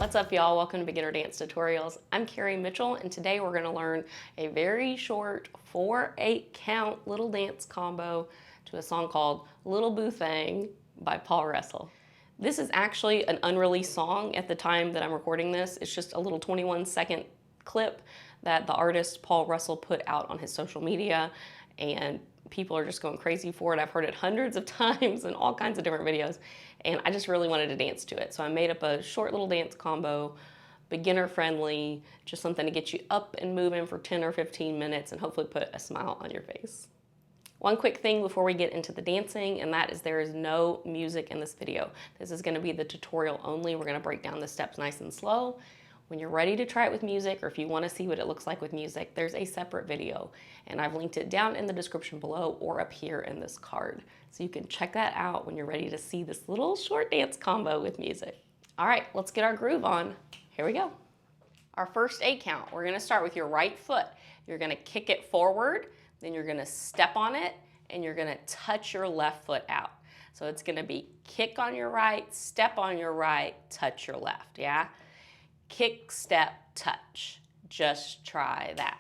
What's up, y'all? Welcome to Beginner Dance Tutorials. I'm Carrie Mitchell, and today we're going to learn a very short 4/8 count little dance combo to a song called Little Boo Thang by Paul Russell. This is actually an unreleased song at the time that I'm recording this. It's just a little 21-second clip that the artist Paul Russell put out on his social media, and people are just going crazy for it. I've heard it hundreds of times in all kinds of different videos, and I just really wanted to dance to it. So I made up a short little dance combo, beginner friendly, just something to get you up and moving for 10 or 15 minutes and hopefully put a smile on your face. One quick thing before we get into the dancing, and that is there is no music in this video. This is going to be the tutorial only. We're going to break down the steps nice and slow. When you're ready to try it with music, or if you want to see what it looks like with music, there's a separate video, and I've linked it down in the description below or up here in this card. So you can check that out when you're ready to see this little short dance combo with music. All right, let's get our groove on. Here we go. Our first 8 count, we're going to start with your right foot. You're going to kick it forward, then you're going to step on it, and you're going to touch your left foot out. So it's going to be kick on your right, step on your right, touch your left, yeah? Kick, step, touch. Just try that.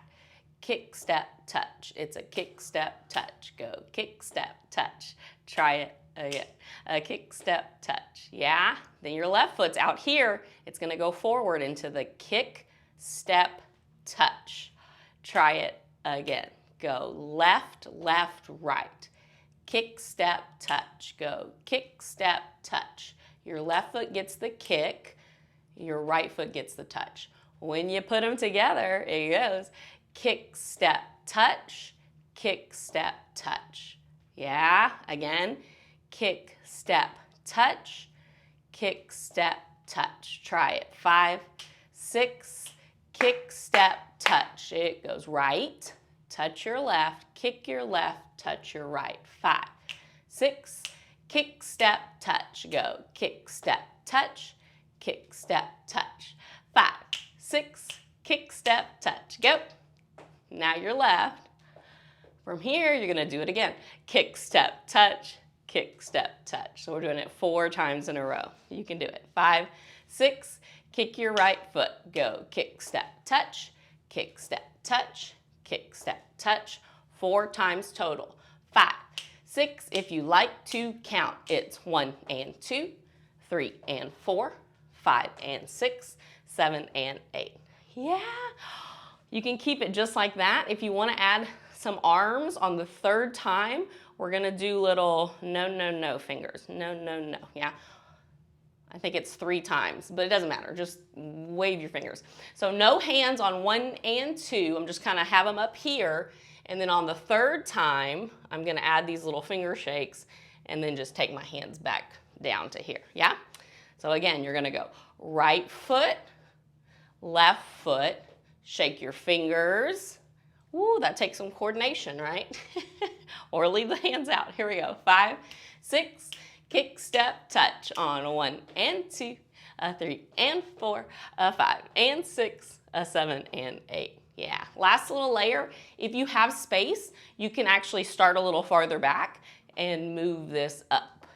Kick, step, touch. It's a kick, step, touch. Go kick, step, touch. Try it again. A kick, step, touch. Yeah? Then your left foot's out here. It's going to go forward into the kick, step, touch. Try it again. Go left, left, right. Kick, step, touch. Go kick, step, touch. Your left foot gets the kick. Your right foot gets the touch. When you put them together, it goes kick, step, touch, kick, step, touch. Yeah, again, kick, step, touch, kick, step, touch. Try it. 5, 6, kick, step, touch. It goes right, touch your left, kick your left, touch your right. 5, 6, kick, step, touch. Go kick, step, touch, kick, step, touch. 5, 6, kick, step, touch. Go. Now your left. From here, you're going to do it again. Kick, step, touch, kick, step, touch. So we're doing it 4 times in a row. You can do it. 5, 6, kick your right foot. Go kick, step, touch, kick, step, touch, kick, step, touch. 4 times total. 5, 6, if you like to count, it's 1 and 2, 3 and 4, 5 and 6, 7 and 8. Yeah, you can keep it just like that. If you want to add some arms on the 3rd time, we're going to do little no, no, no fingers. No, no, no. Yeah, I think it's 3 times, but it doesn't matter. Just wave your fingers. So no hands on 1 and 2. I'm just kind of have them up here. And then on the 3rd time, I'm going to add these little finger shakes and then just take my hands back down to here. Yeah? So again, you're going to go right foot, left foot, shake your fingers. Woo, that takes some coordination, right? Or leave the hands out. Here we go. 5, 6, kick, step, touch on 1 and 2, 3 and 4, 5 and 6, 7 and 8. Yeah, last little layer. If you have space, you can actually start a little farther back and move this up.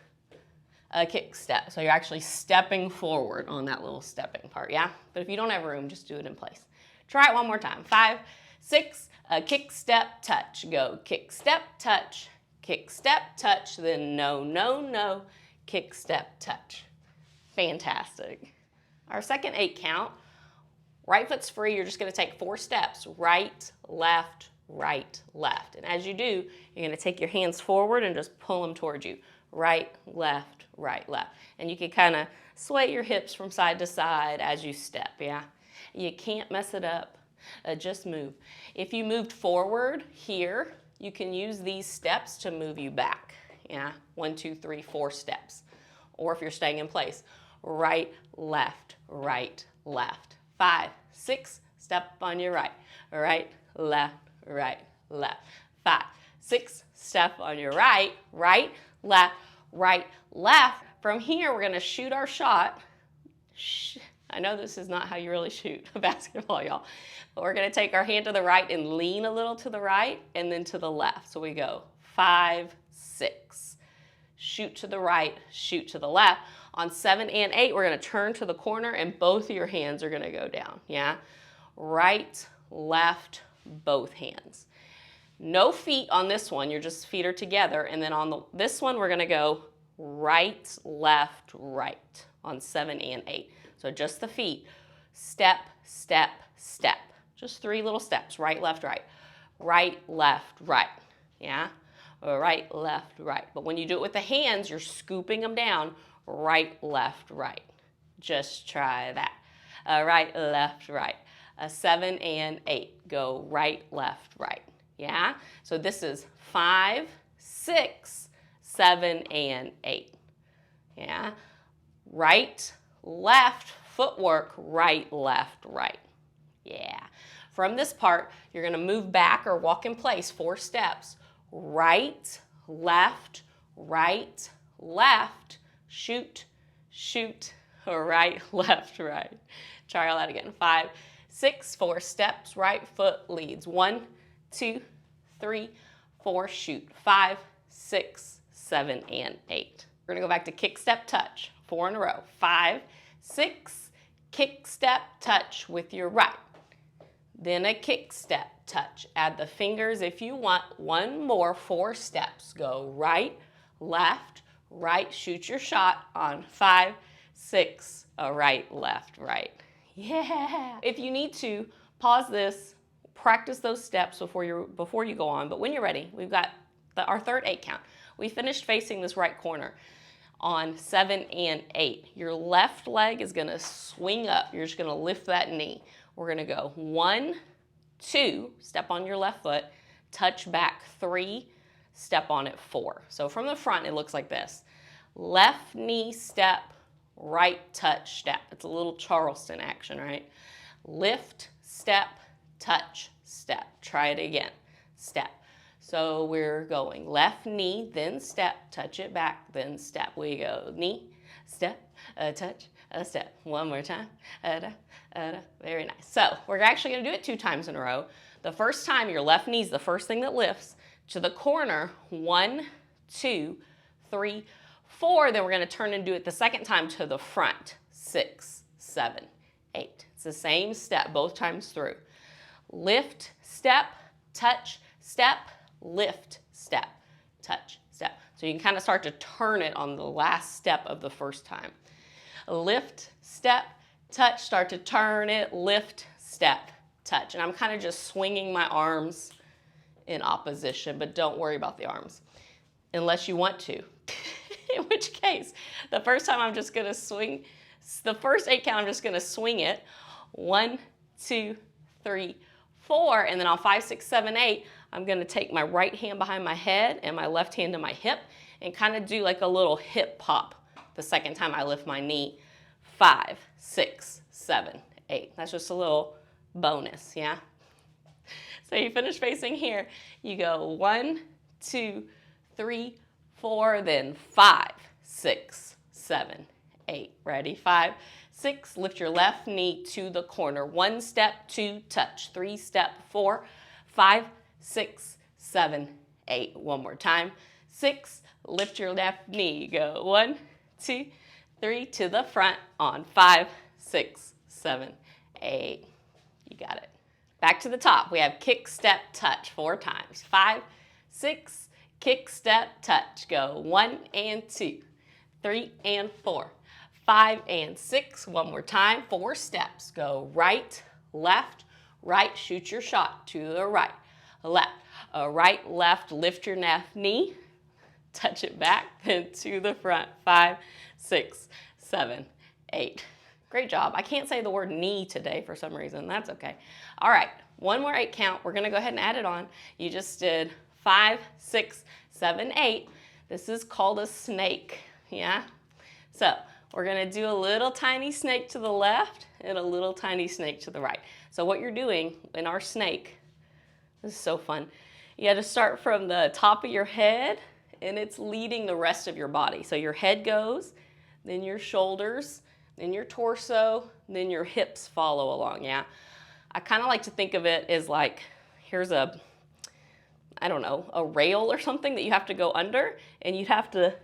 A kick step. So you're actually stepping forward on that little stepping part, yeah? But if you don't have room, just do it in place. Try it one more time. 5, 6, a kick, step, touch. Go kick, step, touch, then no, no, no, kick, step, touch. Fantastic. Our second 8 count, right foot's free. You're just going to take 4 steps. Right, left, right, left. And as you do, you're going to take your hands forward and just pull them towards you. Right, left, right, left. And you can kind of sway your hips from side to side as you step, yeah? You can't mess it up. Just move. If you moved forward here, you can use these steps to move you back, yeah? 1, 2, 3, 4 steps. Or if you're staying in place, right, left, 5, 6, step on your right, left, 5, 6, step on your right, left. From here, we're going to shoot our shot. I know this is not how you really shoot a basketball, y'all. But we're going to take our hand to the right and lean a little to the right and then to the left. So we go 5, 6. Shoot to the right, shoot to the left. On 7 and 8, we're gonna turn to the corner and both of your hands are gonna go down, yeah? Right, left, both hands. No feet on this one, your just feet are together, and then on this one, we're gonna go right, left, right on 7 and 8. So just the feet, step, step, step. Just 3 little steps, right, left, right. Right, left, right, yeah? Right, left, right. But when you do it with the hands, you're scooping them down, right, left, right. Just try that. Right, left, right. 7 and 8, go right, left, right, yeah? So this is 5, 6, 7, and 8, yeah? Right, left, footwork, right, left, right, yeah. From this part, you're gonna move back or walk in place 4 steps. Right, left, shoot, shoot, right, left, right. Try all that again. 5, 6, 4 steps, right foot leads. 1, 2, 3, 4, shoot. 5, 6, 7, and 8. We're gonna go back to kick, step, touch. 4 in a row. 5, 6, kick, step, touch with your right. Then a kick, step, touch. Add the fingers if you want. 1 more, 4 steps. Go right, left, right. Shoot your shot on 5, 6, right, left, right. Yeah. If you need to, pause this, practice those steps before you go on. But when you're ready, we've got our third 8 count. We finished facing this right corner on 7 and 8. Your left leg is gonna swing up. You're just gonna lift that knee. We're gonna go 1, 2, step on your left foot, touch back 3, step on it 4. So from the front, it looks like this. Left knee step, right touch step. It's a little Charleston action, right? Lift, step, touch, step. Try it again, step. So we're going left knee, then step, touch it back, then step. We go knee, step, touch, a step. One more time. Very nice. So we're actually going to do it 2 times in a row. The first time, your left knee is the first thing that lifts to the corner. 1, 2, 3, 4. Then we're going to turn and do it the second time to the front. 6, 7, 8. It's the same step both times through. Lift, step, touch, step, lift, step, touch, step. So you can kind of start to turn it on the last step of the first time. Lift, step, touch, start to turn it, lift, step, touch. And I'm kind of just swinging my arms in opposition, but don't worry about the arms unless you want to. In which case, the first time I'm just gonna swing, the first 8 count, I'm just gonna swing it. 1, 2, 3, 4, and then on 5, 6, 7, 8, I'm gonna take my right hand behind my head and my left hand to my hip and kind of do like a little hip pop the second time I lift my knee. 5, 6, 7, 8. That's just a little bonus, yeah? So you finish facing here. You go 1, 2, 3, 4, then 5, 6, 7, 8. Ready? 5, 6. Lift your left knee to the corner. 1 step, 2, touch. 3 step, 4, 5, 6, 7, 8. One more time. 6. Lift your left knee. Go 1, 2, 3 to the front on 5, 6, 7, 8. You got it. Back to the top. We have kick, step, touch 4 times. 5, 6, kick, step, touch. Go 1 and 2, 3 and 4, 5 and 6. One more time. 4 steps. Go right, left, right. Shoot your shot to the right, left. Right, left. Lift your left knee. Touch it back, then to the front. 5, 6, 7, 8. Great job. I can't say the word knee today for some reason. That's okay. All right, 1 more 8 count. We're gonna go ahead and add it on. You just did 5, 6, 7, 8. This is called a snake, yeah? So we're gonna do a little tiny snake to the left and a little tiny snake to the right. So what you're doing in our snake, this is so fun. You had to start from the top of your head and it's leading the rest of your body. So your head goes, then your shoulders, then your torso, then your hips follow along, yeah? I kind of like to think of it as like, here's a, I don't know, a rail or something that you have to go under, and you'd have to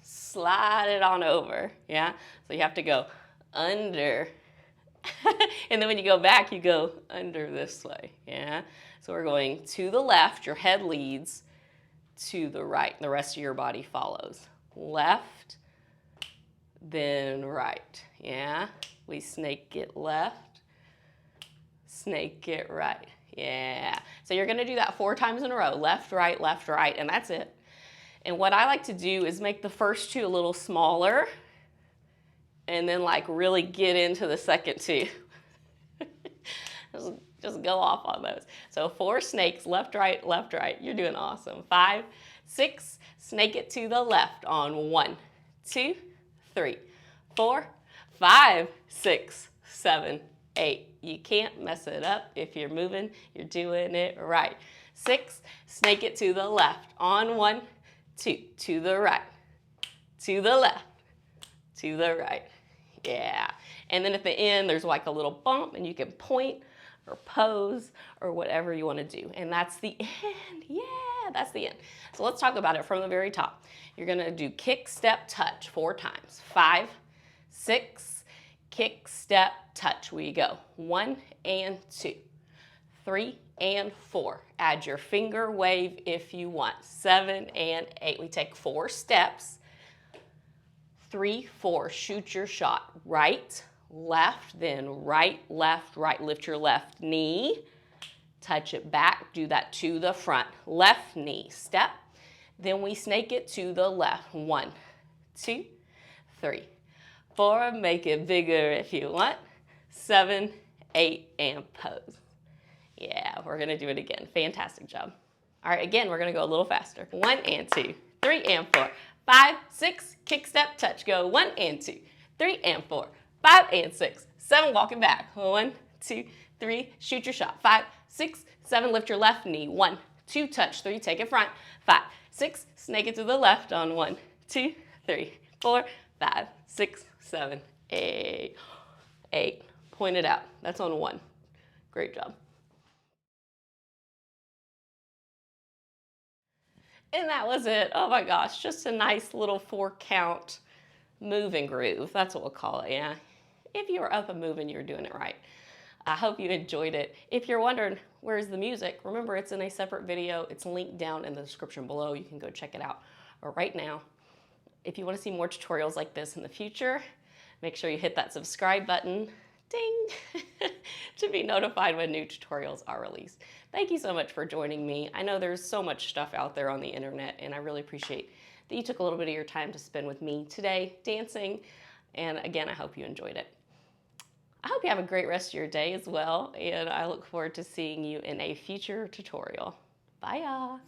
slide it on over, yeah? So you have to go under, and then when you go back, you go under this way, yeah? So we're going to the left, your head leads, to the right, the rest of your body follows. Left, then right, yeah? We snake it left, snake it right, yeah. So you're gonna do that 4 times in a row, left, right, and that's it. And what I like to do is make the first 2 a little smaller and then like really get into the second 2. Just go off on those. So 4 snakes, left, right, you're doing awesome. 5, 6, snake it to the left on 1, 2, 3, 4, 5, 6, 7, 8. You can't mess it up. If you're moving, you're doing it right. 6, snake it to the left on 1, 2, to the right, to the left, to the right. Yeah. And then at the end, there's like a little bump and you can point or pose or whatever you want to do. And that's the end. Yeah, that's the end. So let's talk about it from the very top. You're going to do kick, step, touch 4 times. 5, 6, kick, step, touch. We go 1 and 2, 3 and 4. Add your finger wave if you want. 7 and 8. We take 4 steps. 3, 4. Shoot your shot. Right, left, then right, left, right. Lift your left knee. Touch it back. Do that to the front. Left knee. Step. Then we snake it to the left. 1, 2, 3, 4. Make it bigger if you want. 7, 8, and pose. Yeah, we're gonna do it again. Fantastic job. All right, again, we're gonna go a little faster. 1 and 2, 3 and 4, 5, 6, kick, step, touch. Go 1 and 2, 3 and 4, 5 and 6, 7, walking back. 1, 2, 3, shoot your shot. 5, 6, 7, lift your left knee. 1, 2, touch. 3, take it front. 5, 6, snake it to the left on 1, 2, 3, 4, 5, 6, 7, 8. 8. Point it out. That's on 1. Great job. And that was it. Oh my gosh, just a nice little 4-count move and groove. That's what we'll call it, yeah. If you were up and moving, you were doing it right. I hope you enjoyed it. If you're wondering, where's the music? Remember, it's in a separate video. It's linked down in the description below. You can go check it out right now. If you want to see more tutorials like this in the future, make sure you hit that subscribe button, ding, to be notified when new tutorials are released. Thank you so much for joining me. I know there's so much stuff out there on the internet, and I really appreciate that you took a little bit of your time to spend with me today dancing. And again, I hope you enjoyed it. I hope you have a great rest of your day as well, and I look forward to seeing you in a future tutorial. Bye-ya.